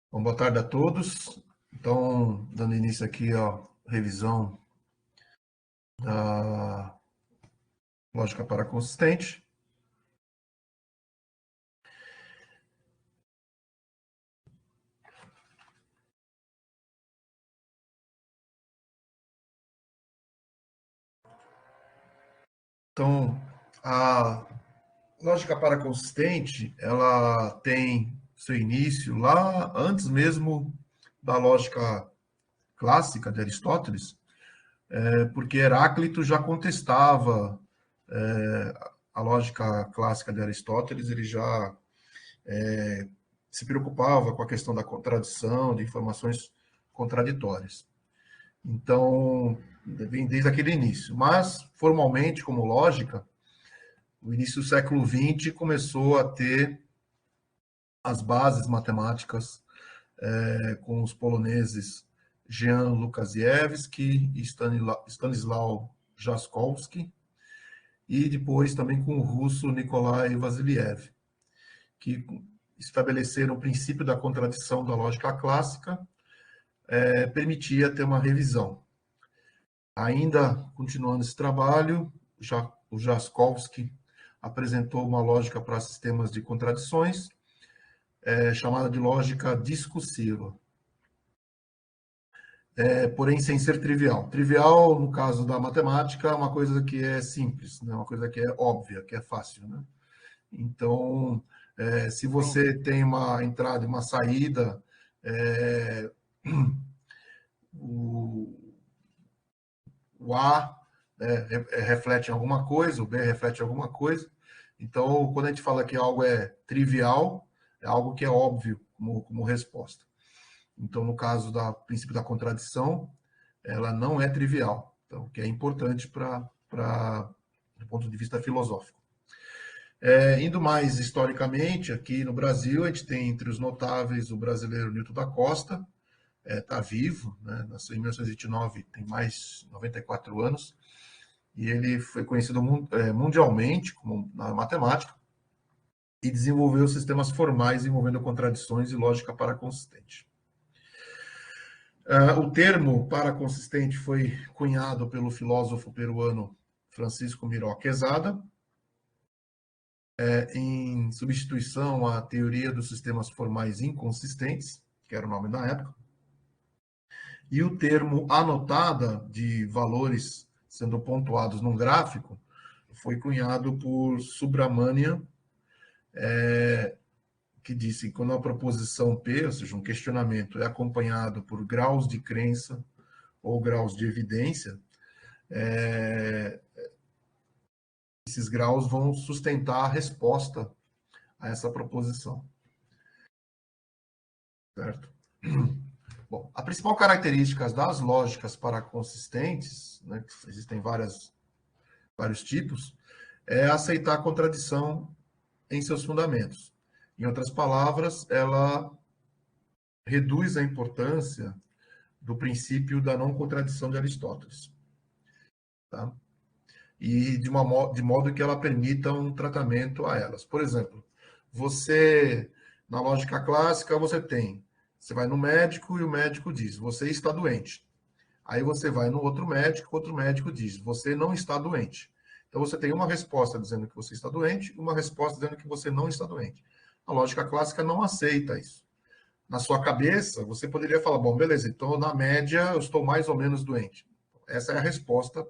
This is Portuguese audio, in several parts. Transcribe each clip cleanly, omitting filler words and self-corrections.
Bom, boa tarde a todos. Então, dando início aqui à revisão da lógica paraconsistente. Então, a lógica paraconsistente, ela tem seu início lá antes mesmo da lógica clássica de Aristóteles, porque Heráclito já contestava a lógica clássica de Aristóteles, ele já se preocupava com a questão da contradição, de informações contraditórias. Então, vem desde aquele início. Mas, formalmente, como lógica, o início do século XX começou a ter as bases matemáticas com os poloneses Jan Lukasiewski e Stanisław Jaskowski, e depois também com o russo Nikolai Vasiliev, que estabeleceram o princípio da contradição da lógica clássica, permitia ter uma revisão. Ainda continuando esse trabalho, o Jaskowski apresentou uma lógica para sistemas de contradições, chamada de lógica discursiva, porém sem ser trivial. Trivial, no caso da matemática, é uma coisa que é simples, né? Uma coisa que é óbvia, que é fácil. Né? Então, se você tem uma entrada e uma saída, o A reflete em alguma coisa, o B reflete em alguma coisa. Então, quando a gente fala que algo é trivial, é algo que é óbvio como resposta. Então, no caso do princípio da contradição, ela não é trivial, então, o que é importante do ponto de vista filosófico. Indo mais historicamente, aqui no Brasil, a gente tem entre os notáveis o brasileiro Newton da Costa, está vivo, né? Nasceu em 1929, tem mais de 94 anos, e ele foi conhecido mundialmente como na matemática e desenvolveu sistemas formais envolvendo contradições e lógica paraconsistente. O termo paraconsistente foi cunhado pelo filósofo peruano Francisco Miró Quezada, em substituição à teoria dos sistemas formais inconsistentes, que era o nome da época, e o termo anotada de valores sendo pontuados num gráfico foi cunhado por Subramanian, que disse que quando a proposição P, ou seja, um questionamento, é acompanhado por graus de crença ou graus de evidência, esses graus vão sustentar a resposta a essa proposição. Certo? Bom, a principal característica das lógicas paraconsistentes, né, que existem vários tipos, é aceitar a contradição em seus fundamentos. Em outras palavras, ela reduz a importância do princípio da não contradição de Aristóteles. Tá? E de modo que ela permita um tratamento a elas. Por exemplo, na lógica clássica, você vai no médico e o médico diz, você está doente. Aí você vai no outro médico diz, você não está doente. Então você tem uma resposta dizendo que você está doente e uma resposta dizendo que você não está doente. A lógica clássica não aceita isso. Na sua cabeça, você poderia falar, bom, beleza, então na média eu estou mais ou menos doente. Essa é a resposta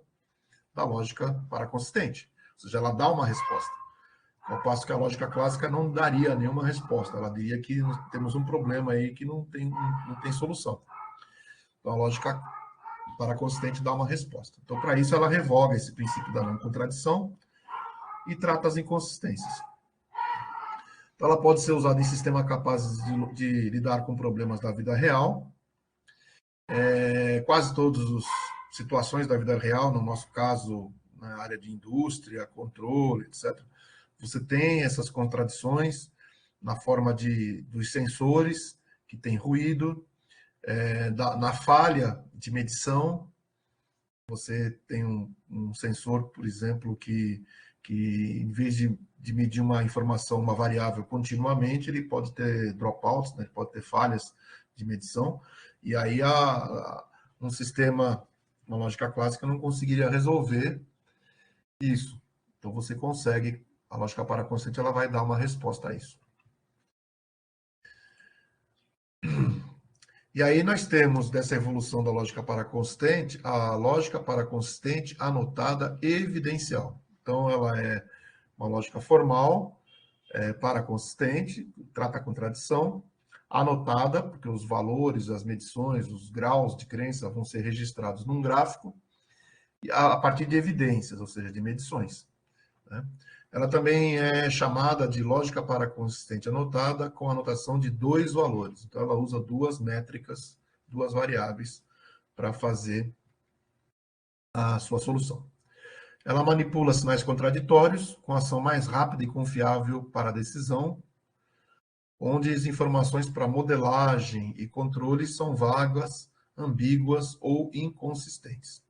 da lógica paraconsistente. Ou seja, ela dá uma resposta. Ao passo que a lógica clássica não daria nenhuma resposta. Ela diria que temos um problema aí que não tem solução. Então, a lógica paraconsistente dá uma resposta. Então, para isso, ela revoga esse princípio da não contradição e trata as inconsistências. Então, ela pode ser usada em sistemas capazes de lidar com problemas da vida real. Quase todas as situações da vida real, no nosso caso, na área de indústria, controle, etc., você tem essas contradições na forma dos sensores, que tem ruído, na falha de medição. Você tem um sensor, por exemplo, que que em vez de medir uma informação, uma variável continuamente, ele pode ter dropouts, né? Ele pode ter falhas de medição, e aí um sistema, uma lógica clássica, não conseguiria resolver isso. Então você consegue, a lógica para constante, ela vai dar uma resposta a isso. E aí nós temos, dessa evolução da lógica para constante, a lógica para consistente anotada evidencial. Então, ela é uma lógica formal, para consistente, trata a contradição, anotada, porque os valores, as medições, os graus de crença vão ser registrados num gráfico, a partir de evidências, ou seja, de medições, né? Ela também é chamada de lógica para consistente anotada com anotação de 2 valores. Então, ela usa 2 métricas, 2 variáveis para fazer a sua solução. Ela manipula sinais contraditórios com ação mais rápida e confiável para a decisão, onde as informações para modelagem e controle são vagas, ambíguas ou inconsistentes.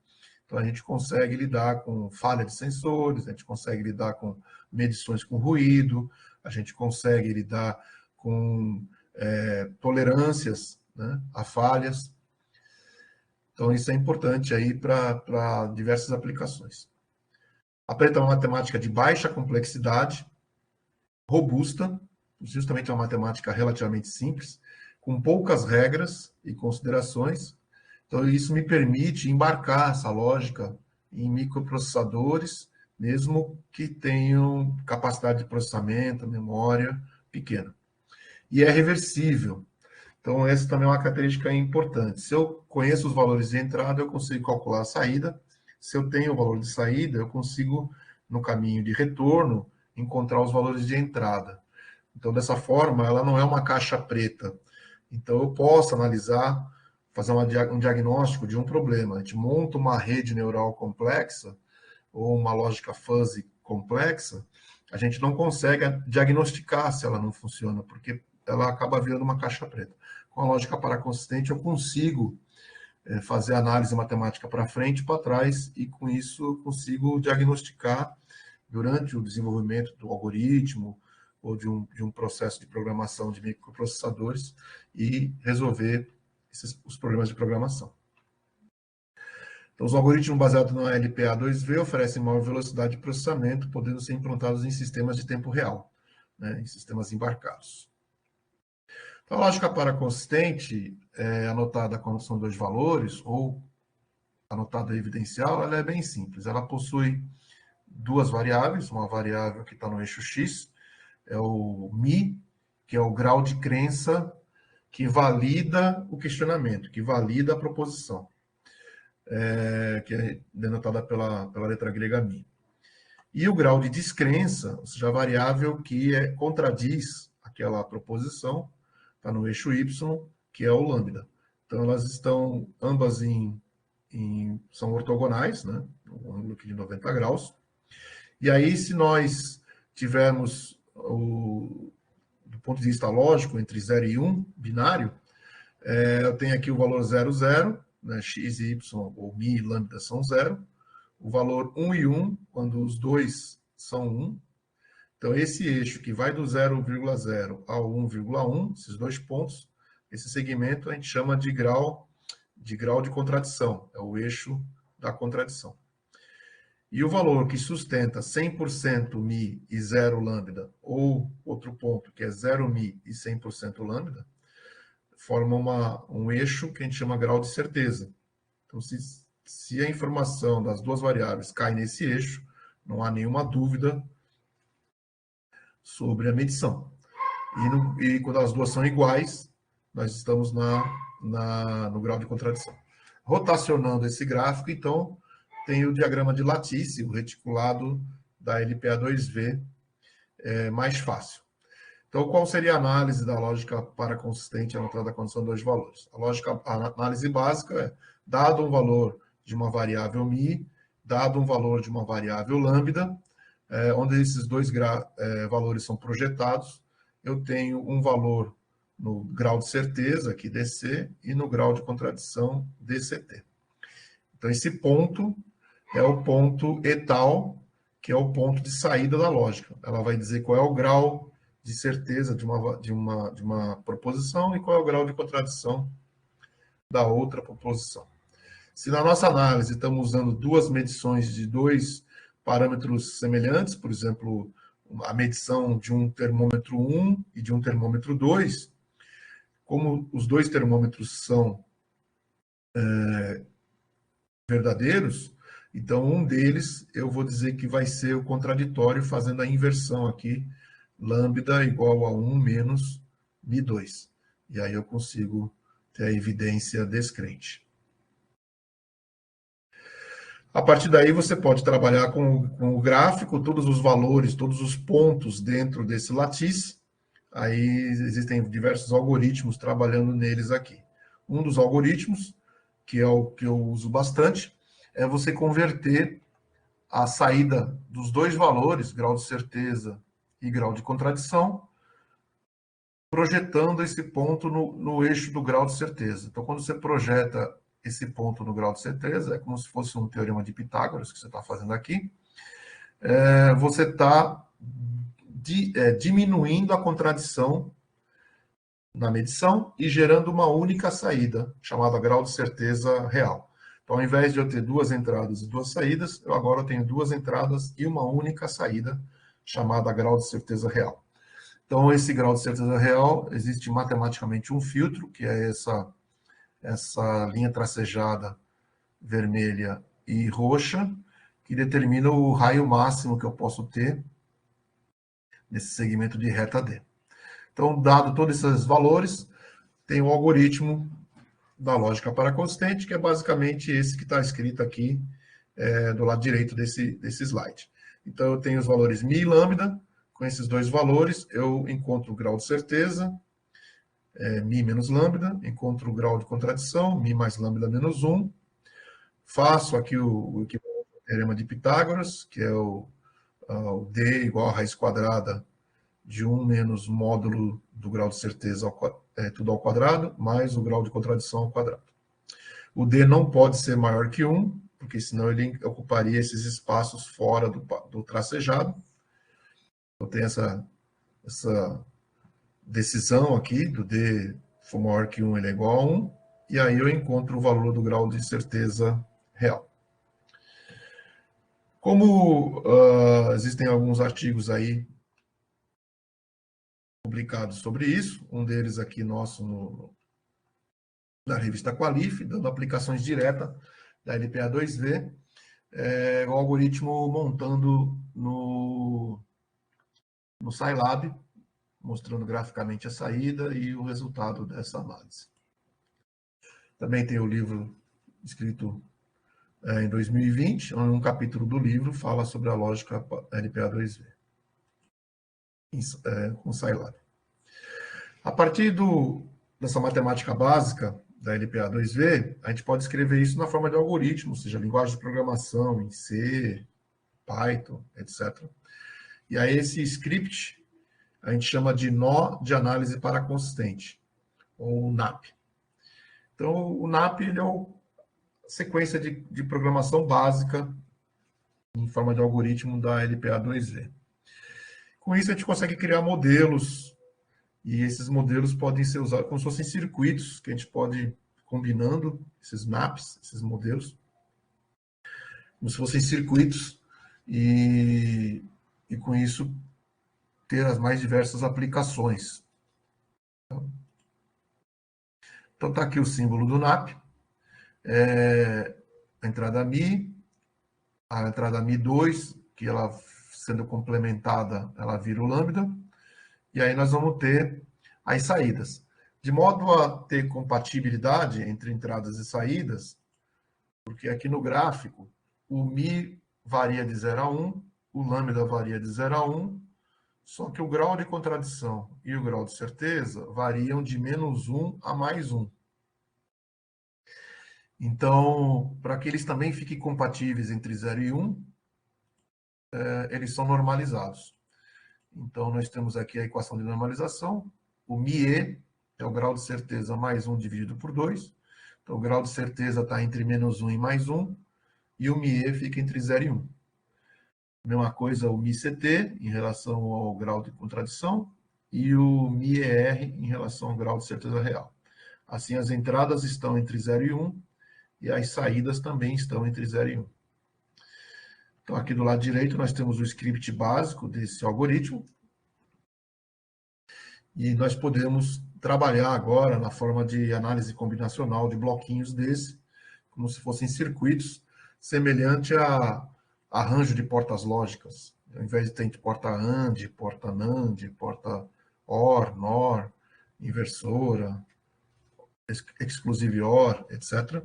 Então, a gente consegue lidar com falha de sensores, a gente consegue lidar com medições com ruído, a gente consegue lidar com tolerâncias, né, a falhas. Então, isso é importante aí para diversas aplicações. Apresenta uma matemática de baixa complexidade, robusta, justamente uma matemática relativamente simples, com poucas regras e considerações. Então, isso me permite embarcar essa lógica em microprocessadores, mesmo que tenham capacidade de processamento, memória pequena. E é reversível. Então, essa também é uma característica importante. Se eu conheço os valores de entrada, eu consigo calcular a saída. Se eu tenho o valor de saída, eu consigo, no caminho de retorno, encontrar os valores de entrada. Então, dessa forma, ela não é uma caixa preta. Então, eu posso analisar, fazer um diagnóstico de um problema. A gente monta uma rede neural complexa ou uma lógica fuzzy complexa, a gente não consegue diagnosticar se ela não funciona, porque ela acaba virando uma caixa preta. Com a lógica paraconsistente, eu consigo fazer análise matemática para frente e para trás, e com isso eu consigo diagnosticar durante o desenvolvimento do algoritmo ou de um processo de programação de microprocessadores e resolver os problemas de programação. Então, os algoritmos baseados no LPA2V oferecem maior velocidade de processamento, podendo ser implantados em sistemas de tempo real, né, em sistemas embarcados. Então, a lógica para consistente, anotada quando são 2 valores, ou anotada evidencial, ela é bem simples. Ela possui 2 variáveis, uma variável que está no eixo X, é o Mi, que é o grau de crença que valida o questionamento, que valida a proposição, que é denotada pela letra grega Mi. E o grau de descrença, ou seja, a variável que contradiz aquela proposição, está no eixo Y, que é o lambda. Então, elas estão ambas são ortogonais, né? Um ângulo aqui de 90 graus. E aí, se nós tivermos, do ponto de vista lógico, entre 0 e 1, binário, eu tenho aqui o valor 0, 0, né? X e Y, ou Mi e lambda são 0. O valor 1 e 1, quando os dois são 1. Então, esse eixo que vai do 0,0 ao 1,1, esses 2 pontos, esse segmento a gente chama de grau de contradição, é o eixo da contradição. E o valor que sustenta 100% Mi e 0 lambda, ou outro ponto que é 0 Mi e 100% lambda, forma um eixo que a gente chama grau de certeza. Então, se a informação das 2 variáveis cai nesse eixo, não há nenhuma dúvida sobre a medição. E quando as 2 são iguais, nós estamos no grau de contradição. Rotacionando esse gráfico, então, tem o diagrama de lattice, o reticulado da LPA2V, mais fácil. Então, qual seria a análise da lógica para consistente anotada quando são 2 valores? A análise básica é, dado um valor de uma variável Mi, dado um valor de uma variável lambda, onde esses 2 valores são projetados, eu tenho um valor no grau de certeza, aqui DC, e no grau de contradição, DCT. Então, esse ponto é o ponto etal, que é o ponto de saída da lógica. Ela vai dizer qual é o grau de certeza de uma proposição e qual é o grau de contradição da outra proposição. Se na nossa análise estamos usando duas medições de dois parâmetros semelhantes, por exemplo, a medição de um termômetro 1 e de um termômetro 2, como os dois termômetros são verdadeiros, então um deles eu vou dizer que vai ser o contraditório, fazendo a inversão aqui, lambda igual a 1 menos μ2. E aí eu consigo ter a evidência descrente. A partir daí, você pode trabalhar com o gráfico, todos os valores, todos os pontos dentro desse latice. Aí existem diversos algoritmos trabalhando neles aqui. Um dos algoritmos, que é o que eu uso bastante, é você converter a saída dos dois valores, grau de certeza e grau de contradição, projetando esse ponto no eixo do grau de certeza. Então, quando você projeta esse ponto no grau de certeza, é como se fosse um teorema de Pitágoras que você está fazendo aqui, você está diminuindo a contradição na medição e gerando uma única saída, chamada grau de certeza real. Então, ao invés de eu ter duas entradas e duas saídas, eu agora tenho duas entradas e uma única saída, chamada grau de certeza real. Então, esse grau de certeza real, existe matematicamente um filtro, que é essa linha tracejada vermelha e roxa, que determina o raio máximo que eu posso ter nesse segmento de reta D. Então, dado todos esses valores, tem o algoritmo da lógica paraconsistente, que é basicamente esse que está escrito aqui do lado direito desse slide. Então, eu tenho os valores μ e lambda. Com esses dois valores, eu encontro o grau de certeza, μ menos lambda, encontro o grau de contradição, μ mais lambda menos 1. Faço aqui o teorema de Pitágoras, que é o D igual a raiz quadrada de 1 menos módulo do grau de certeza tudo ao quadrado, mais o grau de contradição ao quadrado. O D não pode ser maior que 1, porque senão ele ocuparia esses espaços fora do tracejado. Então tem essa decisão aqui, do D for maior que 1, ele é igual a 1, e aí eu encontro o valor do grau de certeza real. Como existem alguns artigos aí publicados sobre isso, um deles aqui nosso na revista Qualif, dando aplicações diretas da LPA2V, o algoritmo montando no Scilab, mostrando graficamente a saída e o resultado dessa análise. Também tem o livro escrito em 2020, onde um capítulo do livro fala sobre a lógica LPA2V, com Scilab. A partir dessa matemática básica da LPA2V, a gente pode escrever isso na forma de algoritmo, ou seja, linguagem de programação em C, Python, etc. E aí esse script a gente chama de nó de análise paraconsistente, ou NAP. Então, o NAP ele é uma sequência de programação básica em forma de algoritmo da LPA2V. Com isso, a gente consegue criar modelos, e esses modelos podem ser usados como se fossem circuitos, que a gente pode ir combinando esses maps, esses modelos, como se fossem circuitos, e com isso ter as mais diversas aplicações. Então, está aqui o símbolo do NAP, a entrada Mi, a entrada Mi2, que ela sendo complementada, ela vira o lambda, e aí nós vamos ter as saídas. De modo a ter compatibilidade entre entradas e saídas, porque aqui no gráfico, o Mi varia de 0 a 1, o lambda varia de 0 a 1, só que o grau de contradição e o grau de certeza variam de menos 1 a mais 1. Então, para que eles também fiquem compatíveis entre 0 e 1, eles são normalizados. Então, nós temos aqui a equação de normalização. O μe é o grau de certeza mais 1 dividido por 2. Então, o grau de certeza está entre menos 1 e mais 1. E o μe fica entre 0 e 1. Mesma coisa o MI-CT em relação ao grau de contradição e o MI-ER em relação ao grau de certeza real. Assim, as entradas estão entre 0 e 1 e as saídas também estão entre 0 e 1. Então, aqui do lado direito, nós temos o script básico desse algoritmo e nós podemos trabalhar agora na forma de análise combinacional de bloquinhos desse, como se fossem circuitos, semelhante a arranjo de portas lógicas. Ao invés de ter porta AND, porta NAND, porta OR, NOR, inversora, exclusive OR, etc.,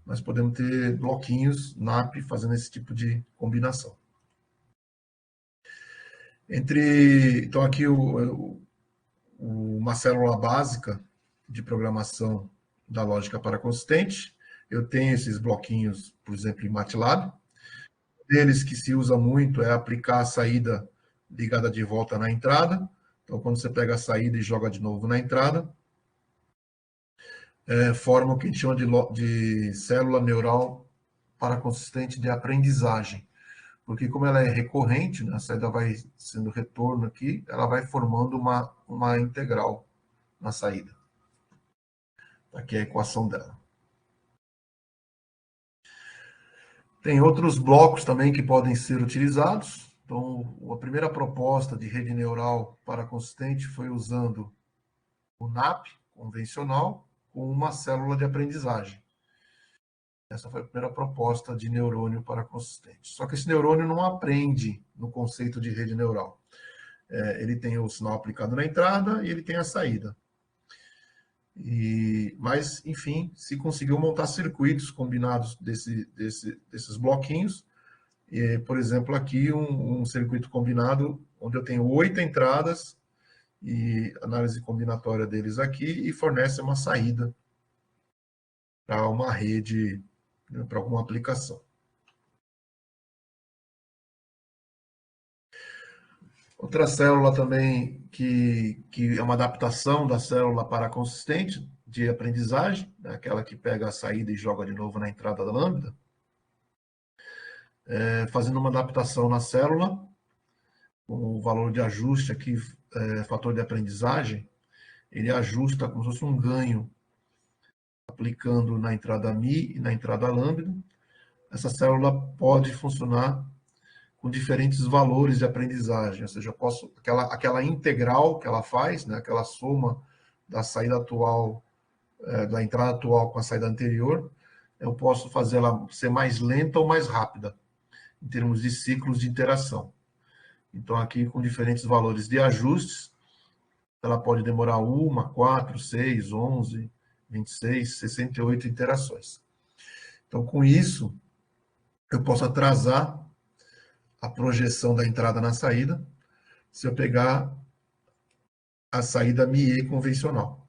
nós podemos ter bloquinhos NAP fazendo esse tipo de combinação. Então, aqui uma célula básica de programação da lógica paraconsistente. Eu tenho esses bloquinhos, por exemplo, em MATLAB. Deles que se usa muito é aplicar a saída ligada de volta na entrada. Então, quando você pega a saída e joga de novo na entrada, forma o que a gente chama de célula neural paraconsistente de aprendizagem. Porque como ela é recorrente, né, a saída vai sendo retorno aqui, ela vai formando uma integral na saída. Aqui é a equação dela. Tem outros blocos também que podem ser utilizados. Então, a primeira proposta de rede neural paraconsistente foi usando o NAP convencional com uma célula de aprendizagem. Essa foi a primeira proposta de neurônio paraconsistente. Só que esse neurônio não aprende no conceito de rede neural. Ele tem o sinal aplicado na entrada e ele tem a saída. Mas, enfim, se conseguiu montar circuitos combinados desses bloquinhos. Por exemplo, aqui um circuito combinado onde eu tenho 8 entradas e análise combinatória deles aqui e fornece uma saída para uma rede, né, para alguma aplicação. Outra célula também que é uma adaptação da célula paraconsistente de aprendizagem, né, aquela que pega a saída e joga de novo na entrada da lambda, fazendo uma adaptação na célula, com o valor de ajuste aqui, fator de aprendizagem, ele ajusta como se fosse um ganho, aplicando na entrada Mi e na entrada lambda. Essa célula pode funcionar com diferentes valores de aprendizagem, ou seja, eu posso, aquela integral que ela faz, né, aquela soma da saída atual, da entrada atual com a saída anterior, eu posso fazer ela ser mais lenta ou mais rápida, em termos de ciclos de interação. Então, aqui, com diferentes valores de ajustes, ela pode demorar 1, 4, 6, 11, 26, 68 interações. Então, com isso, eu posso atrasar a projeção da entrada na saída, se eu pegar a saída MIE convencional.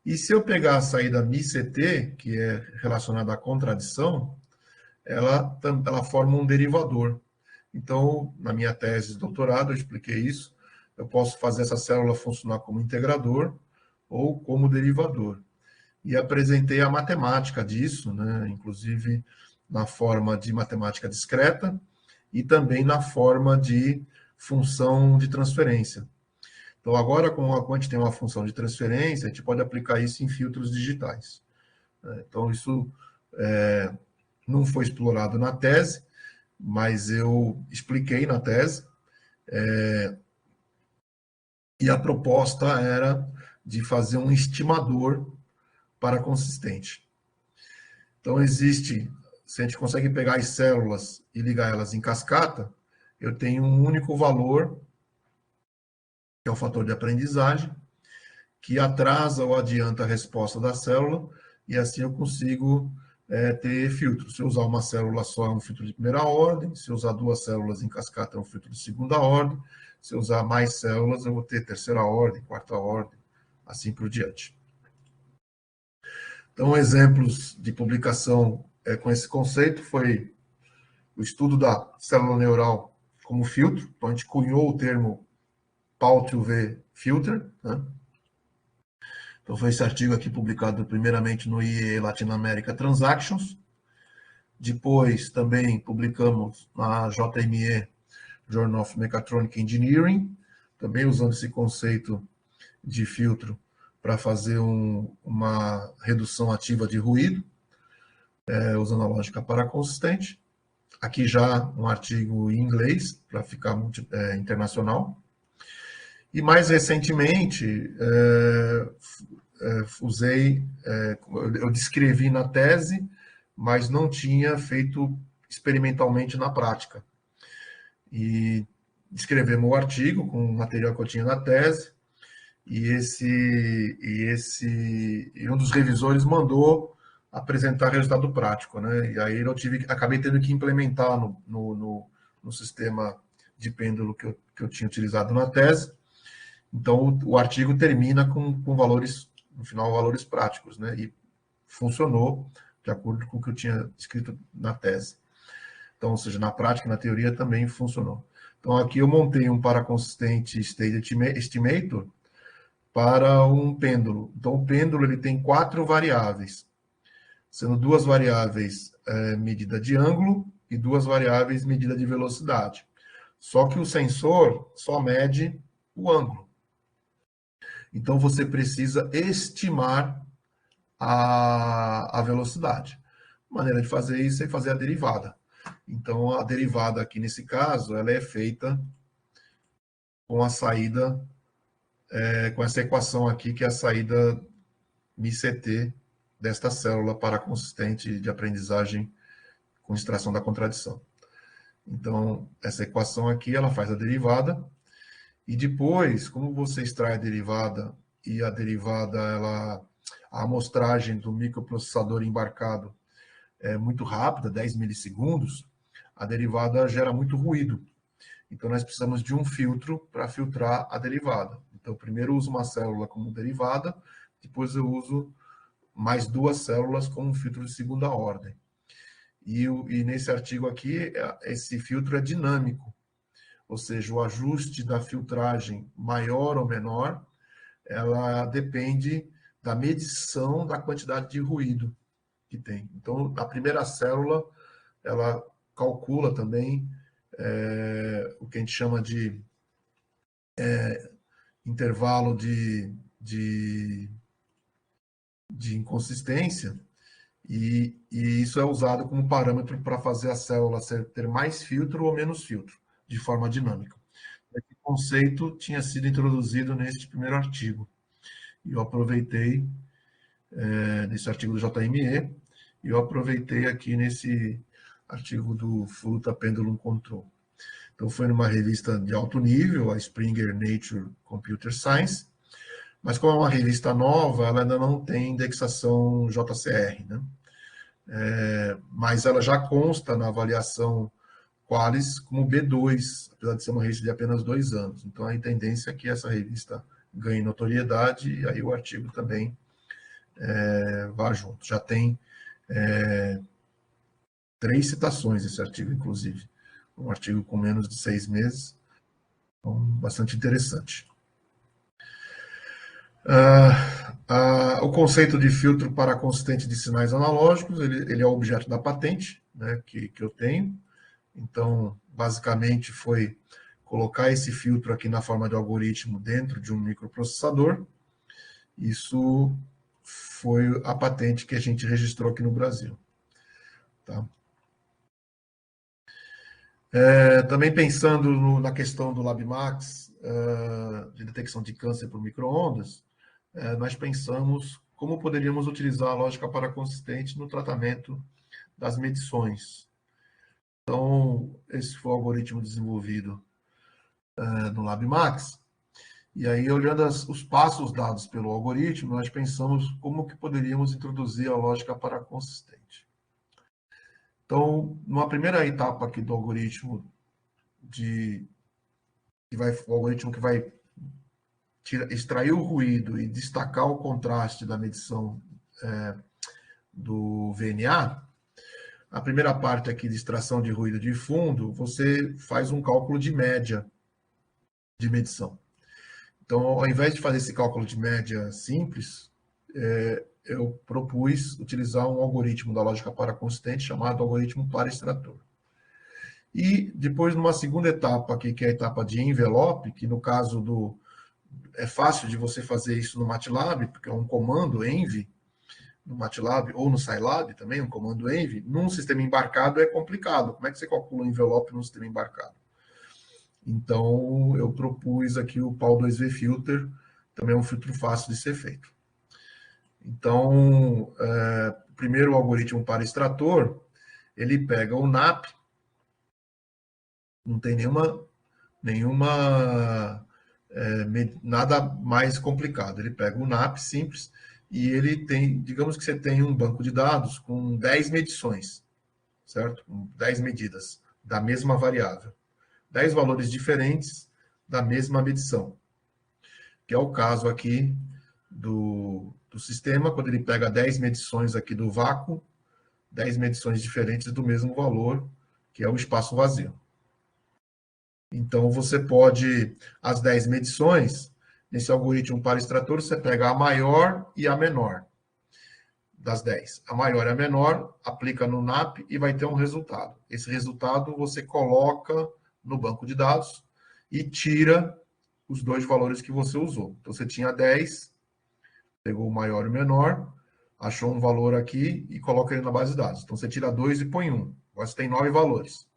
E se eu pegar a saída MI-CT, que é relacionada à contradição, ela forma um derivador. Então, na minha tese de doutorado, eu expliquei isso. Eu posso fazer essa célula funcionar como integrador ou como derivador. E apresentei a matemática disso, né? Inclusive na forma de matemática discreta e também na forma de função de transferência. Então, agora, como a gente tem uma função de transferência, a gente pode aplicar isso em filtros digitais. Então, isso não foi explorado na tese, mas eu expliquei na tese, e a proposta era de fazer um estimador paraconsistente. Então, se a gente consegue pegar as células e ligar elas em cascata, eu tenho um único valor, que é o fator de aprendizagem, que atrasa ou adianta a resposta da célula, e assim eu consigo ter filtros. Se eu usar uma célula só, é um filtro de primeira ordem. Se eu usar 2 células em cascata, é um filtro de segunda ordem. Se eu usar mais células, eu vou ter terceira ordem, quarta ordem, assim por diante. Então, exemplos de publicação com esse conceito foi o estudo da célula neural como filtro. Então, a gente cunhou o termo PAL2V filter, né? Então, foi esse artigo aqui publicado primeiramente no IEE Latin America Transactions. Depois, também publicamos na JME Journal of Mechatronic Engineering, também usando esse conceito de filtro para fazer uma redução ativa de ruído, usando a lógica paraconsistente. Aqui já um artigo em inglês, para ficar internacional. E mais recentemente, eu descrevi na tese, mas não tinha feito experimentalmente na prática. E escrevemos o artigo com o material que eu tinha na tese, e um dos revisores mandou apresentar resultado prático, né? E aí acabei tendo que implementar no sistema de pêndulo que eu tinha utilizado na tese. Então, o artigo termina com valores, no final, valores práticos, né? E funcionou de acordo com o que eu tinha escrito na tese. Então, ou seja, na prática e na teoria também funcionou. Então, aqui eu montei um paraconsistente State Estimator para um pêndulo. Então, o pêndulo ele tem 4 variáveis, sendo 2 variáveis medida de ângulo e 2 variáveis medida de velocidade. Só que o sensor só mede o ângulo. Então, você precisa estimar a velocidade. A maneira de fazer isso é fazer a derivada. Então, a derivada aqui, nesse caso, ela é feita com a saída, com essa equação aqui, que é a saída μCt desta célula paraconsistente de aprendizagem com extração da contradição. Então, essa equação aqui, ela faz a derivada, e depois, como você extrai a derivada, e a derivada, a amostragem do microprocessador embarcado é muito rápida, 10 milissegundos, a derivada gera muito ruído. Então, nós precisamos de um filtro para filtrar a derivada. Então, primeiro eu uso uma célula como derivada, depois eu uso mais 2 células como um filtro de segunda ordem. E nesse artigo aqui, esse filtro é dinâmico, ou seja, o ajuste da filtragem maior ou menor, ela depende da medição da quantidade de ruído que tem. Então, a primeira célula, ela calcula também o que a gente chama de intervalo de inconsistência, e isso é usado como parâmetro para fazer a célula ter mais filtro ou menos filtro, de forma dinâmica. Esse conceito tinha sido introduzido neste primeiro artigo, e eu aproveitei, nesse artigo do JME, e eu aproveitei aqui nesse artigo do Fruta Pendulum Control. Então, foi numa revista de alto nível, a Springer Nature Computer Science, mas como é uma revista nova, ela ainda não tem indexação JCR, né? Mas ela já consta na avaliação Qualis como B2, apesar de ser uma revista de apenas 2 anos. Então, a tendência é que essa revista ganhe notoriedade, e aí o artigo também vá junto. Já tem 3 citações esse artigo, inclusive. Um artigo com menos de 6 meses, então, bastante interessante. O conceito de filtro paraconsistente de sinais analógicos, ele é o objeto da patente, né, que eu tenho. Então, basicamente, foi colocar esse filtro aqui na forma de algoritmo dentro de um microprocessador. Isso foi a patente que a gente registrou aqui no Brasil. Tá? Também pensando na questão do LabMax, de detecção de câncer por microondas, nós pensamos como poderíamos utilizar a lógica paraconsistente no tratamento das medições. Então, esse foi o algoritmo desenvolvido no LabMax. E aí, olhando os passos dados pelo algoritmo, nós pensamos como que poderíamos introduzir a lógica paraconsistente. Então, numa primeira etapa aqui do algoritmo, o algoritmo que vai extrair o ruído e destacar o contraste da medição do VNA, a primeira parte aqui de extração de ruído de fundo, você faz um cálculo de média de medição. Então, ao invés de fazer esse cálculo de média simples, eu propus utilizar um algoritmo da lógica paraconsistente chamado algoritmo para extrator. E depois, numa segunda etapa aqui, que é a etapa de envelope, que no caso do... É fácil de você fazer isso no MATLAB, porque é um comando env, no MATLAB ou no Scilab também, um comando env. Num sistema embarcado é complicado. Como é que você calcula um envelope num sistema embarcado? Então, eu propus aqui o PAL2V Filter, também é um filtro fácil de ser feito. Então, primeiro o algoritmo para extrator, ele pega o NAP, não tem nada mais complicado. Ele pega o NAP simples e ele tem, digamos que você tem um banco de dados com 10 medições, certo? 10 medidas da mesma variável. 10 valores diferentes da mesma medição, que é o caso aqui do sistema, quando ele pega 10 medições aqui do vácuo, 10 medições diferentes do mesmo valor, que é o espaço vazio. Então, você pode, as 10 medições, nesse algoritmo para extrator, você pega a maior e a menor das 10. A maior e a menor, aplica no NAP e vai ter um resultado. Esse resultado você coloca no banco de dados e tira os dois valores que você usou. Então, você tinha 10, pegou o maior e o menor, achou um valor aqui e coloca ele na base de dados. Então, você tira 2 e põe 1. Agora você tem 9 valores.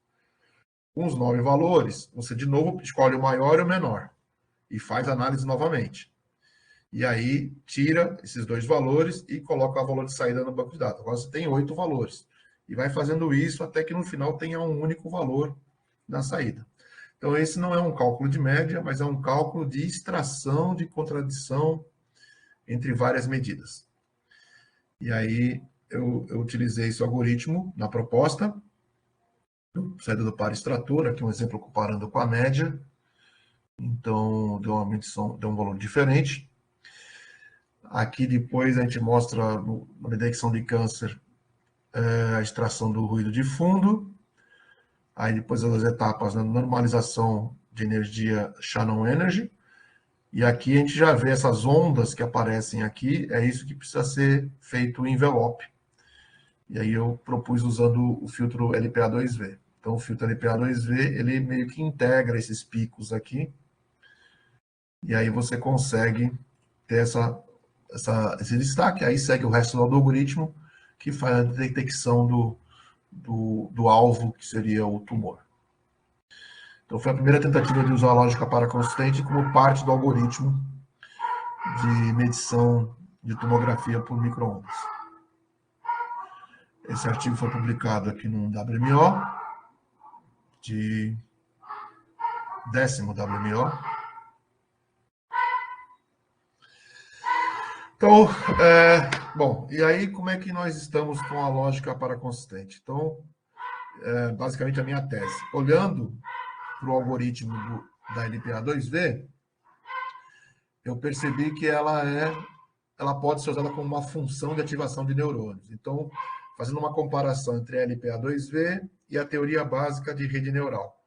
Com os 9 valores, você de novo escolhe o maior e o menor e faz a análise novamente. E aí tira esses dois valores e coloca o valor de saída no banco de dados. Agora você tem 8 valores. E vai fazendo isso até que no final tenha um único valor na saída. Então esse não é um cálculo de média, mas é um cálculo de extração de contradição entre várias medidas. E aí eu utilizei esse algoritmo na proposta, saída do par extrator, aqui um exemplo comparando com a média. Então, deu uma medição, deu um valor diferente. Aqui depois a gente mostra na detecção de câncer a extração do ruído de fundo. Aí depois as etapas na normalização de energia Shannon Energy. E aqui a gente já vê essas ondas que aparecem aqui, é isso que precisa ser feito em envelope. E aí eu propus usando o filtro LPA2V. Então o filtro LPA2V, ele meio que integra esses picos aqui, e aí você consegue ter esse destaque, aí segue o resto do algoritmo, que faz a detecção do alvo, que seria o tumor. Então, foi a primeira tentativa de usar a lógica paraconsistente como parte do algoritmo de medição de tomografia por micro-ondas. Esse artigo foi publicado aqui no WMO, de 10º WMO. Então, bom, e aí como é que nós estamos com a lógica paraconsistente? Então, basicamente a minha tese. Olhando para o algoritmo da LPA2V, eu percebi que ela pode ser usada como uma função de ativação de neurônios. Então, fazendo uma comparação entre a LPA2V e a teoria básica de rede neural,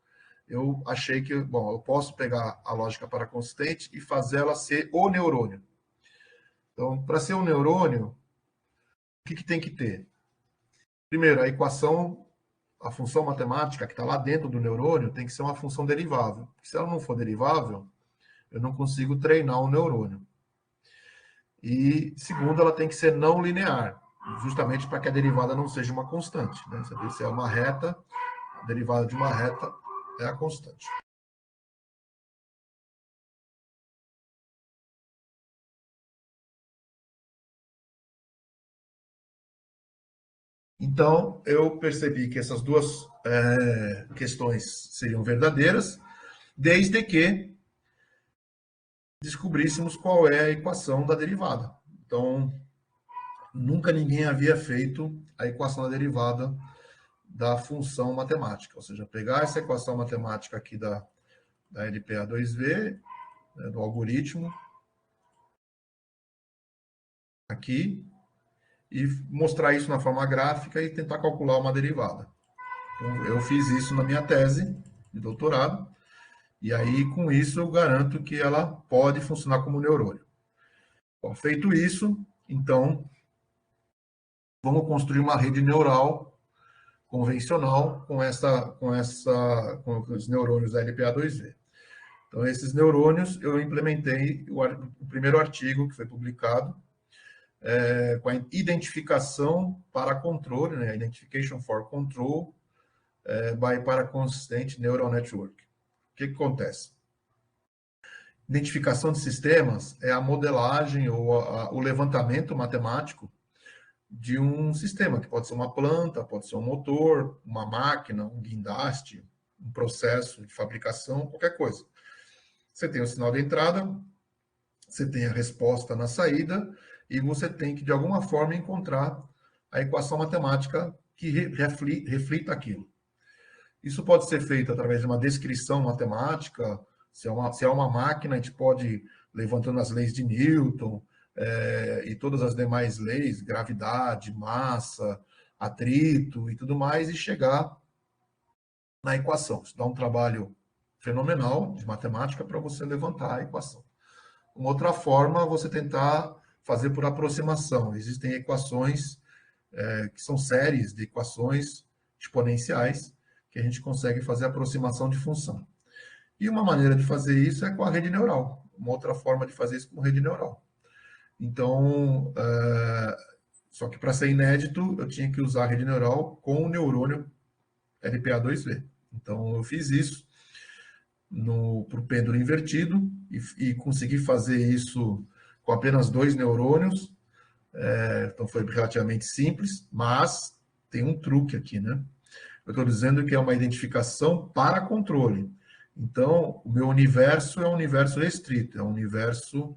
eu achei que, bom, eu posso pegar a lógica paraconsistente e fazer ela ser o neurônio. Então, para ser um neurônio, o que tem que ter? Primeiro, a equação, a função matemática que está lá dentro do neurônio tem que ser uma função derivável. Se ela não for derivável, eu não consigo treinar um neurônio. E, segundo, ela tem que ser não linear, justamente para que a derivada não seja uma constante. Né? Se é uma reta, a derivada de uma reta é a constante. Então, eu percebi que essas duas questões seriam verdadeiras, desde que descobríssemos qual é a equação da derivada. Então, nunca ninguém havia feito a equação da derivada da função matemática, ou seja, pegar essa equação matemática aqui da LPA2V, né, do algoritmo, aqui, e mostrar isso na forma gráfica e tentar calcular uma derivada. Então, eu fiz isso na minha tese de doutorado, e aí, com isso, eu garanto que ela pode funcionar como neurônio. Bom, feito isso, então, vamos construir uma rede neural convencional com os neurônios LPA2V. Então, esses neurônios, eu implementei o primeiro artigo que foi publicado, com a identificação para controle, né? Identification for Control by Paraconsistent Neural Network. O que acontece? Identificação de sistemas é a modelagem ou o levantamento matemático de um sistema, que pode ser uma planta, pode ser um motor, uma máquina, um guindaste, um processo de fabricação, qualquer coisa. Você tem o sinal de entrada, você tem a resposta na saída, e você tem que, de alguma forma, encontrar a equação matemática que reflita aquilo. Isso pode ser feito através de uma descrição matemática. Se é uma máquina, a gente pode, levantando as leis de Newton e todas as demais leis, gravidade, massa, atrito e tudo mais, e chegar na equação. Isso dá um trabalho fenomenal de matemática para você levantar a equação. Uma outra forma, você tentar fazer por aproximação. Existem equações que são séries de equações exponenciais que a gente consegue fazer aproximação de função. E uma maneira de fazer isso é com a rede neural. Uma outra forma de fazer isso com rede neural. Então, só que para ser inédito, eu tinha que usar a rede neural com o neurônio LPA2V. Então, eu fiz isso para o pêndulo invertido e consegui fazer isso com apenas 2 neurônios. Então, foi relativamente simples, mas tem um truque aqui, né? Eu estou dizendo que é uma identificação para controle. Então, o meu universo é um universo restrito, é um universo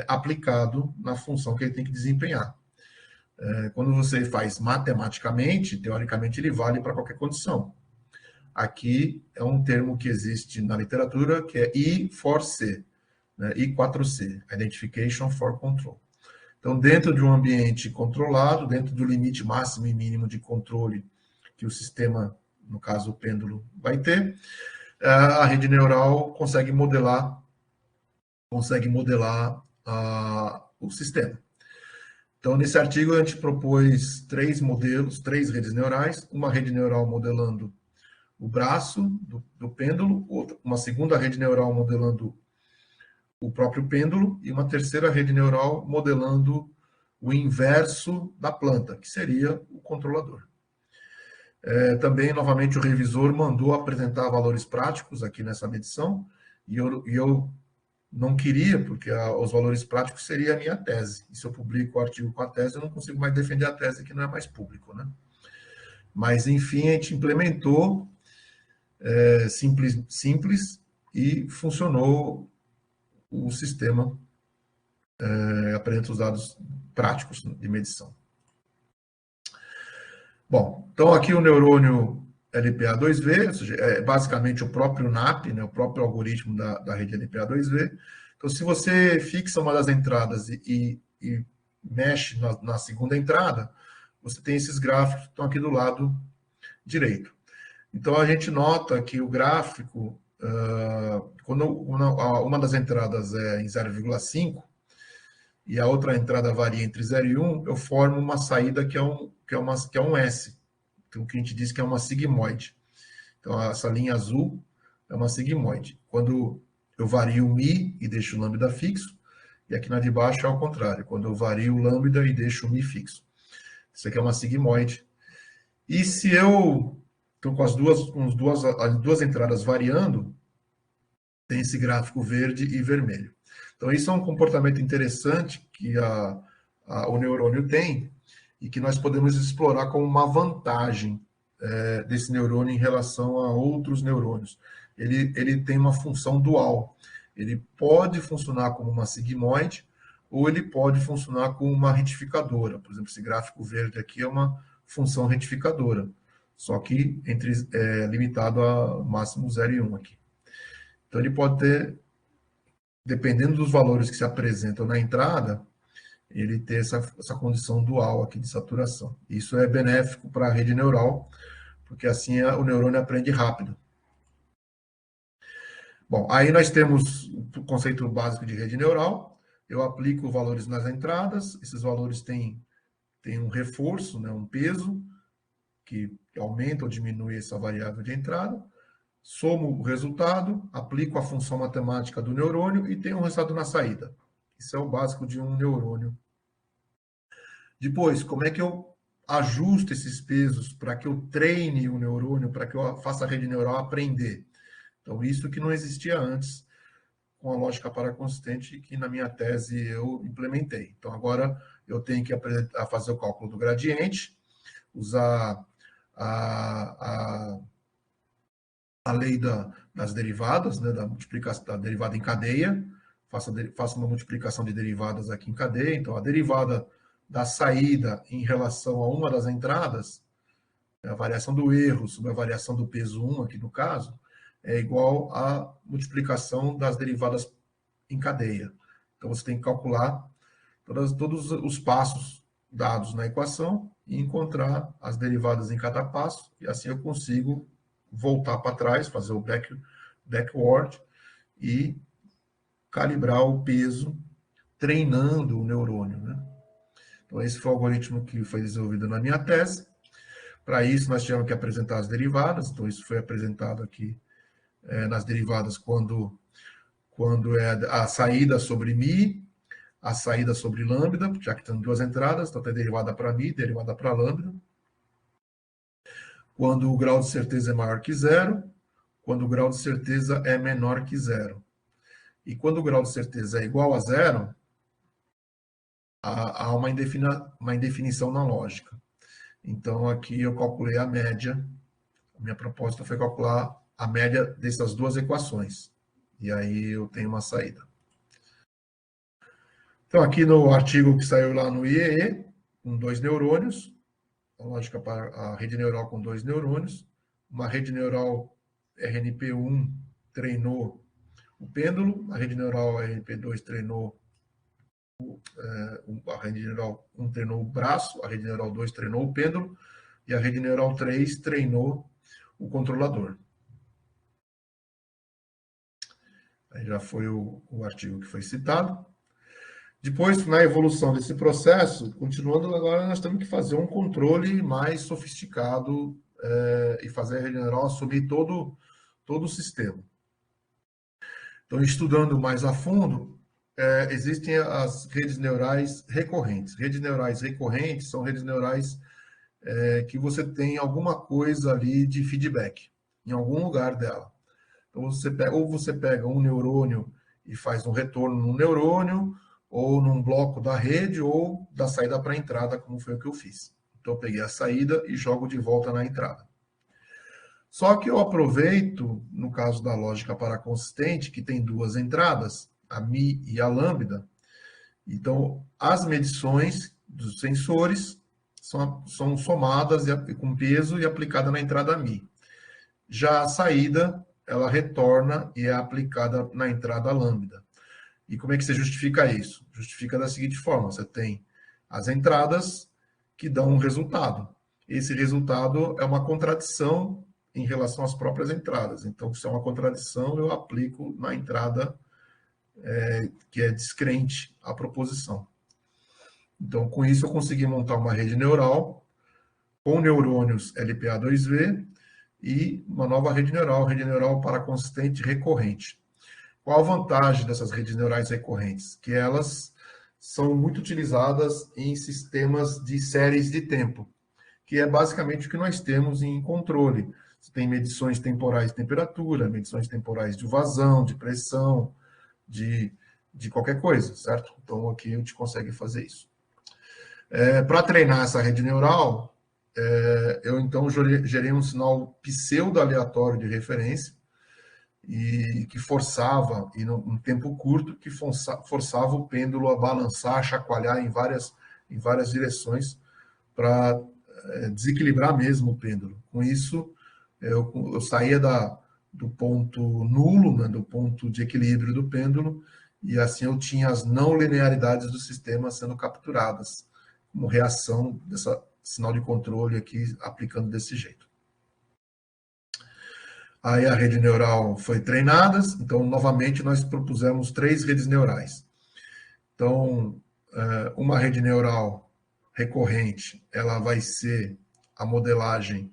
aplicado na função que ele tem que desempenhar. Quando você faz matematicamente, teoricamente, ele vale para qualquer condição. Aqui é um termo que existe na literatura, que é I4C, né? I4C, Identification for Control. Então, dentro de um ambiente controlado, dentro do limite máximo e mínimo de controle que o sistema, no caso o pêndulo, vai ter, a rede neural consegue modelar o sistema. Então, nesse artigo, a gente propôs 3 modelos, 3 redes neurais, uma rede neural modelando o braço do pêndulo, uma segunda rede neural modelando o próprio pêndulo e uma terceira rede neural modelando o inverso da planta, que seria o controlador. Também, novamente, o revisor mandou apresentar valores práticos aqui nessa medição, e eu não queria, porque os valores práticos seria a minha tese. E se eu publico o artigo com a tese, eu não consigo mais defender a tese, que não é mais público, né? Mas, enfim, a gente implementou simples e funcionou o sistema, apresenta os dados práticos de medição. Bom, então aqui o neurônio LPA2V, ou seja, é basicamente o próprio NAP, né, o próprio algoritmo da rede LPA2V. Então, se você fixa uma das entradas e mexe na segunda entrada, você tem esses gráficos que estão aqui do lado direito. Então, a gente nota que o gráfico, quando uma das entradas é em 0,5 e a outra entrada varia entre 0 e 1, eu formo uma saída que é um S, então, que a gente diz que é uma sigmoide. Então, essa linha azul é uma sigmoide. Quando eu vario o mi e deixo o lambda fixo, e aqui na de baixo é ao contrário, quando eu vario o lambda e deixo o mi fixo. Isso aqui é uma sigmoide. E se eu estou com as duas entradas variando, tem esse gráfico verde e vermelho. Então, isso é um comportamento interessante que o neurônio tem e que nós podemos explorar como uma vantagem desse neurônio em relação a outros neurônios. Ele tem uma função dual. Ele pode funcionar como uma sigmoide ou ele pode funcionar como uma retificadora. Por exemplo, esse gráfico verde aqui é uma função retificadora, só que limitado a máximo 0 e 1 aqui. Então, ele pode ter, dependendo dos valores que se apresentam na entrada, ele ter essa condição dual aqui de saturação. Isso é benéfico para a rede neural, porque assim o neurônio aprende rápido. Bom, aí nós temos o conceito básico de rede neural. Eu aplico valores nas entradas, esses valores têm um reforço, né, um peso, que que aumenta ou diminui essa variável de entrada, somo o resultado, aplico a função matemática do neurônio e tenho um resultado na saída. Isso é o básico de um neurônio. Depois, como é que eu ajusto esses pesos para que eu treine o neurônio, para que eu faça a rede neural aprender? Então, isso que não existia antes com a lógica paraconsistente, que na minha tese eu implementei. Então, agora eu tenho que fazer o cálculo do gradiente, usar a lei das derivadas, né, da multiplicação da derivada em cadeia, faço uma multiplicação de derivadas aqui em cadeia, então a derivada da saída em relação a uma das entradas, a variação do erro sobre a variação do peso 1, aqui no caso, é igual à multiplicação das derivadas em cadeia. Então, você tem que calcular todos os passos dados na equação e encontrar as derivadas em cada passo, e assim eu consigo voltar para trás, fazer o backward e calibrar o peso treinando o neurônio, né? Então, esse foi o algoritmo que foi desenvolvido na minha tese. Para isso, nós tivemos que apresentar as derivadas. Então, isso foi apresentado aqui nas derivadas quando é a saída sobre mi, a saída sobre lambda, já que tem duas entradas, então tem derivada para mi, derivada para lambda. Quando o grau de certeza é maior que zero, quando o grau de certeza é menor que zero. E quando o grau de certeza é igual a zero, há uma indefinição na lógica. Então, aqui eu calculei a média. A minha proposta foi calcular a média dessas duas equações. E aí eu tenho uma saída. Então, aqui no artigo que saiu lá no IEE, com 2 neurônios, a lógica para a rede neural com 2 neurônios, uma rede neural RNP1 treinou o pêndulo, a rede neural RNP2 treinou a rede neural 1 treinou o braço, a rede neural 2 treinou o pêndulo, e a rede neural 3 treinou o controlador. Aí já foi o artigo que foi citado. Depois, na evolução desse processo, continuando agora, nós temos que fazer um controle mais sofisticado e fazer a rede neural assumir todo o sistema. Então, estudando mais a fundo, existem as redes neurais recorrentes. Redes neurais recorrentes são redes neurais que você tem alguma coisa ali de feedback em algum lugar dela. Então, você pega um neurônio e faz um retorno no neurônio, ou num bloco da rede, ou da saída para a entrada, como foi o que eu fiz. Então, eu peguei a saída e jogo de volta na entrada. Só que eu aproveito, no caso da lógica paraconsistente, que tem duas entradas, a mi e a lambda. Então, as medições dos sensores são somadas com peso e aplicada na entrada mi. Já a saída, ela retorna e é aplicada na entrada lambda. E como é que você justifica isso? Justifica da seguinte forma: você tem as entradas que dão um resultado. Esse resultado é uma contradição em relação às próprias entradas. Então, se é uma contradição, eu aplico na entrada que é descrente à proposição. Então, com isso, eu consegui montar uma rede neural com neurônios LPA2V e uma nova rede neural paraconsistente recorrente. Qual a vantagem dessas redes neurais recorrentes? Que elas são muito utilizadas em sistemas de séries de tempo, que é basicamente o que nós temos em controle. Você tem medições temporais de temperatura, medições temporais de vazão, de pressão, de qualquer coisa, certo? Então, aqui a gente consegue fazer isso. Para treinar essa rede neural, eu então gerei um sinal pseudo-aleatório de referência, e que forçava, e num tempo curto, que forçava o pêndulo a balançar, a chacoalhar em várias direções para desequilibrar mesmo o pêndulo. Com isso, eu saía do ponto nulo, né, do ponto de equilíbrio do pêndulo, e assim eu tinha as não linearidades do sistema sendo capturadas, como reação desse sinal de controle aqui, aplicando desse jeito. Aí a rede neural foi treinada, então, novamente, nós propusemos 3 redes neurais. Então, uma rede neural recorrente, ela vai ser a modelagem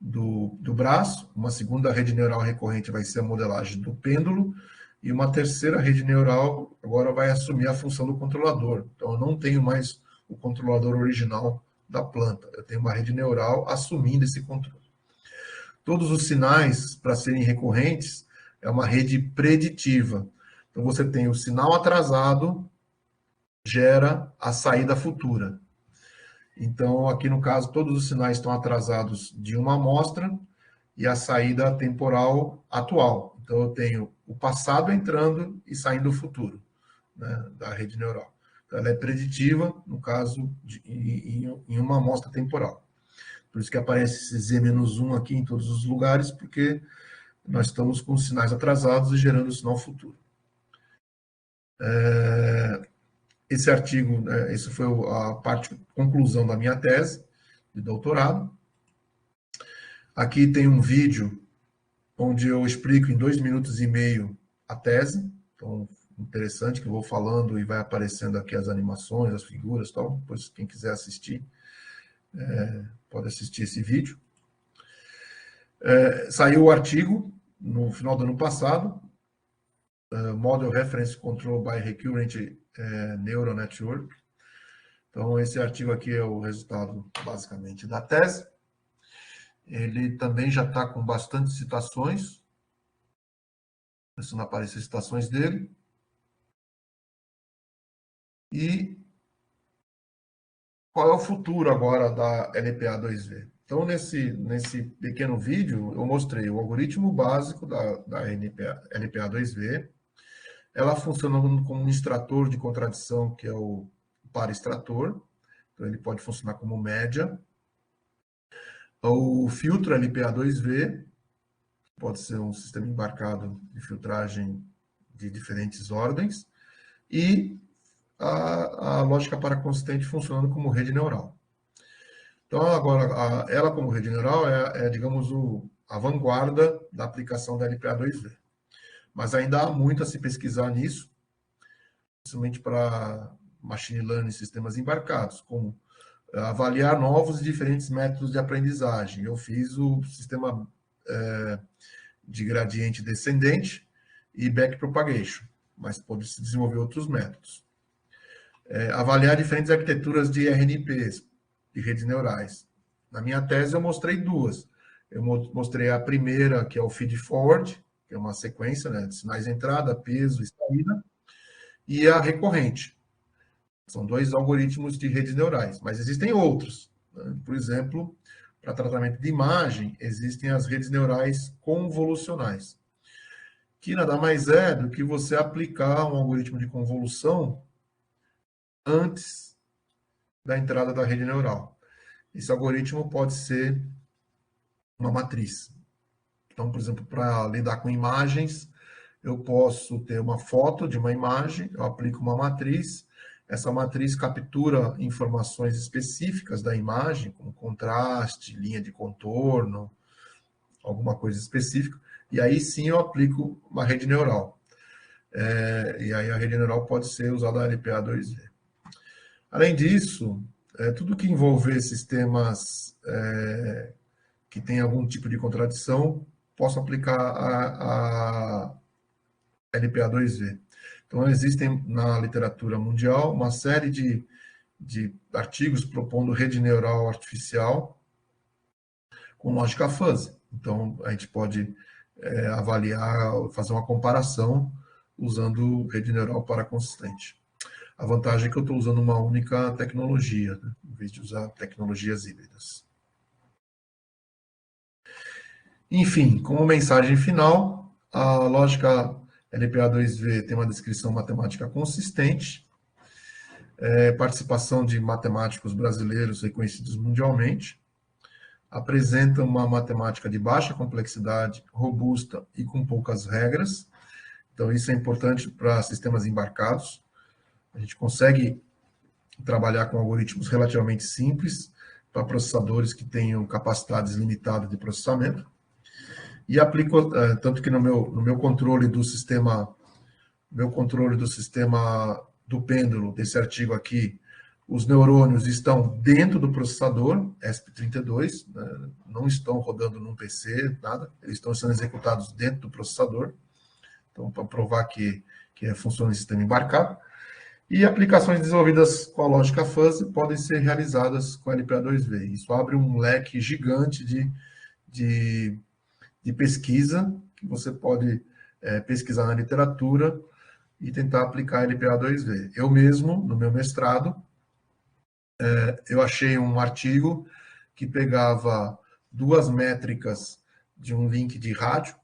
do braço, uma segunda rede neural recorrente vai ser a modelagem do pêndulo, e uma terceira rede neural agora vai assumir a função do controlador. Então, eu não tenho mais o controlador original da planta, eu tenho uma rede neural assumindo esse controle. Todos os sinais, para serem recorrentes, é uma rede preditiva. Então, você tem o sinal atrasado, gera a saída futura. Então, aqui no caso, todos os sinais estão atrasados de uma amostra e a saída temporal atual. Então, eu tenho o passado entrando e saindo o futuro, né, da rede neural. Então, ela é preditiva, no caso, em uma amostra temporal. Por isso que aparece esse Z-1 aqui em todos os lugares, porque nós estamos com sinais atrasados e gerando o sinal futuro. Esse artigo, essa foi a conclusão da minha tese de doutorado. Aqui tem um vídeo onde eu explico em 2 minutos e meio a tese. Então, interessante que eu vou falando e vai aparecendo aqui as animações, as figuras e tal. Depois, quem quiser assistir, pode assistir esse vídeo. Saiu o artigo no final do ano passado, Model Reference Control by Recurrent Neural Network. Então, esse artigo aqui é o resultado, basicamente, da tese. Ele também já está com bastante citações. Começando a aparecer citações dele. E qual é o futuro agora da LPA2V? Então, nesse pequeno vídeo, eu mostrei o algoritmo básico da LPA2V. Ela funciona como um extrator de contradição, que é o para-extrator. Então, ele pode funcionar como média. O filtro LPA2V pode ser um sistema embarcado de filtragem de diferentes ordens. E a lógica paraconsistente funcionando como rede neural. Então, agora, ela como rede neural digamos, a vanguarda da aplicação da LPA2V. Mas ainda há muito a se pesquisar nisso, principalmente para machine learning sistemas embarcados, como avaliar novos e diferentes métodos de aprendizagem. Eu fiz o sistema de gradiente descendente e backpropagation, mas pode-se desenvolver outros métodos. Avaliar diferentes arquiteturas de RNPs, de redes neurais. Na minha tese, eu mostrei 2. Eu mostrei a primeira, que é o feed-forward, que é uma sequência, né, de sinais de entrada, peso e saída, e a recorrente. São 2 algoritmos de redes neurais, mas existem outros. Né? Por exemplo, para tratamento de imagem, existem as redes neurais convolucionais, que nada mais é do que você aplicar um algoritmo de convolução antes da entrada da rede neural. Esse algoritmo pode ser uma matriz. Então, por exemplo, para lidar com imagens, eu posso ter uma foto de uma imagem, eu aplico uma matriz, essa matriz captura informações específicas da imagem, como contraste, linha de contorno, alguma coisa específica, e aí sim eu aplico uma rede neural. E aí a rede neural pode ser usada na LPA2V. Além disso, tudo que envolver sistemas que tem algum tipo de contradição, posso aplicar a LPA2V. Então, existem na literatura mundial uma série de artigos propondo rede neural artificial com lógica fuzzy. Então, a gente pode avaliar, fazer uma comparação usando rede neural paraconsistente. A vantagem é que eu estou usando uma única tecnologia, né, em vez de usar tecnologias híbridas. Enfim, como mensagem final, a lógica LPA2V tem uma descrição matemática consistente, participação de matemáticos brasileiros reconhecidos mundialmente, apresenta uma matemática de baixa complexidade, robusta e com poucas regras. Então, isso é importante para sistemas embarcados. A gente consegue trabalhar com algoritmos relativamente simples para processadores que tenham capacidades limitadas de processamento. E aplico, tanto que no meu controle do sistema, do pêndulo, desse artigo aqui, Os neurônios estão dentro do processador ESP32, né? Não estão rodando num PC, nada. Eles estão sendo executados dentro do processador. Então, para provar que funciona em sistema embarcado. E aplicações desenvolvidas com a lógica fuzzy podem ser realizadas com a LPA2V. Isso abre um leque gigante de pesquisa, que você pode pesquisar na literatura e tentar aplicar a LPA2V. Eu mesmo, no meu mestrado, eu achei um artigo que pegava duas métricas de um link de rádio.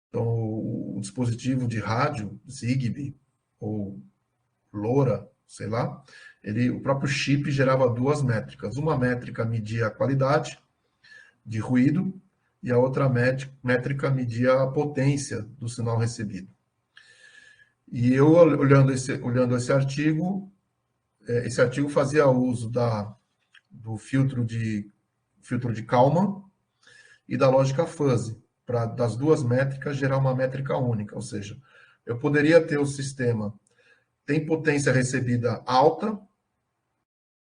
Então, o dispositivo de rádio, Zigbee ou LoRa, sei lá, o próprio chip gerava duas métricas. Uma métrica media a qualidade de ruído e a outra métrica media a potência do sinal recebido. E eu, olhando esse artigo fazia uso do filtro de Kalman e da lógica fuzzy, para das duas métricas gerar uma métrica única, ou seja, eu poderia ter o sistema tem potência recebida alta,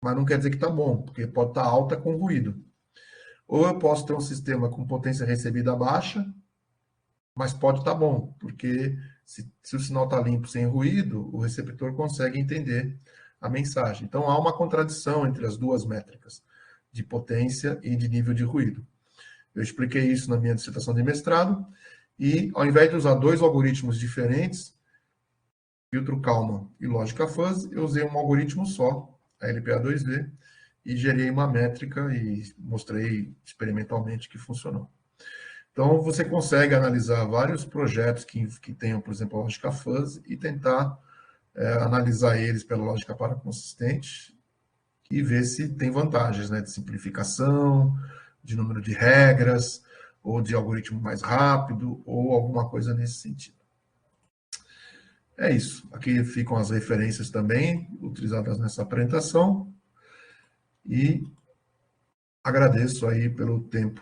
mas não quer dizer que está bom, porque pode estar alta com ruído. Ou eu posso ter um sistema com potência recebida baixa, mas pode estar bom, porque se o sinal está limpo sem ruído, o receptor consegue entender a mensagem. Então há uma contradição entre as duas métricas, de potência e de nível de ruído. Eu expliquei isso na minha dissertação de mestrado, e ao invés de usar dois algoritmos diferentes, filtro Kalman e lógica fuzzy, eu usei um algoritmo só, a LPA2V, e gerei uma métrica e mostrei experimentalmente que funcionou. Então, você consegue analisar vários projetos que tenham, por exemplo, a lógica fuzzy e tentar analisar eles pela lógica paraconsistente e ver se tem vantagens, né, de simplificação, de número de regras, ou de algoritmo mais rápido, ou alguma coisa nesse sentido. É isso. Aqui ficam as referências também utilizadas nessa apresentação. E agradeço aí pelo tempo